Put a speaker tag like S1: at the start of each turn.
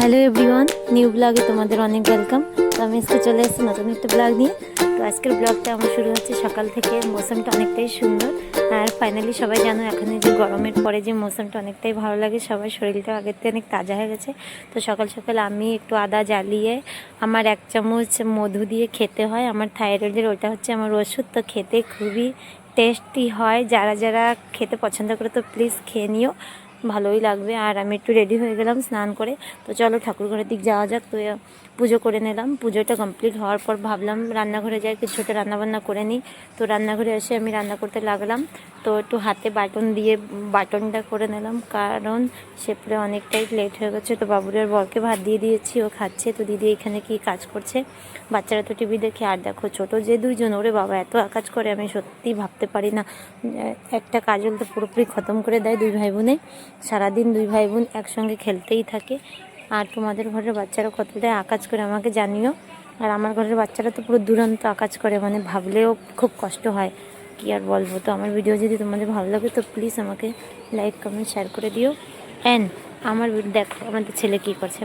S1: Hello everyone, new ব্লগে তোমাদের অনেক ওয়েলকাম। তো আমি আজকে চলে এসেছি নতুন একটা ব্লগ নিয়ে। তো আজকের ব্লগটা আমার শুরু হচ্ছে সকাল থেকে। মৌসুমটা অনেকটাই সুন্দর, আর ফাইনালি সবাই জানো এখন যে গরমের পরে যে মৌসুমটা অনেকটাই ভালো লাগে, সবার শরীরটা আগের থেকে অনেক তাজা হয়ে গেছে। তো সকাল সকাল আমি একটু আদা জ্বালিয়ে আমার 1 চামচ মধু দিয়ে খেতে হয়। আমার থাইরয়েডের ওটা হচ্ছে আমার ওষুধ। তো খেতে খুবই টেস্টি হয়, যারা যারা খেতে পছন্দ করে তো প্লিজ খেয়ে নিও, ভালোই লাগবে। আর আমি একটু রেডি হয়ে গেলাম স্নান করে। তো চলো ঠাকুর ঘরের দিক যাওয়া যাক। তো পুজো করে নিলাম। পুজোটা কমপ্লিট হওয়ার পর ভাবলাম রান্নাঘরে যাই, কিছুটা রান্নাবান্না করে নিই। তো রান্নাঘরে এসে আমি রান্না করতে লাগলাম। তো একটু হাতে বাটন দিয়ে বাটনটা করে নিলাম, কারণ সেপরে অনেকটাই লেট হয়ে গেছে। তো বাবুরের বরকে ভাত দিয়ে দিয়েছি, ও খাচ্ছে। তো দিদি এখানে কি কাজ করছে, বাচ্চারা তো টিভি দেখে। আর দেখো ছোট যে 2জন, ওরে বাবা এত কাজ করে আমি সত্যি ভাবতে পারি না। একটা কাজল তো পুরোপুরি খতম করে দেয় 2 ভাই বোনে। সারাদিন 2 ভাই বোন একসঙ্গে খেলতেই থাকে। আর তোমাদের ঘরের বাচ্চারা কতটাই আকাজ করে আমাকে জানিও। আর আমার ঘরের বাচ্চারা তো পুরো দুরন্ত আকাজ করে, মানে ভাবলেও খুব কষ্ট হয়, কি আর বলবো। তো আমার ভিডিও যদি তোমাদের ভালো লাগে তো প্লিজ আমাকে লাইক কমেন্ট শেয়ার করে দিও। অ্যান্ড আমার দেখো আমাদের ছেলে কী করছে।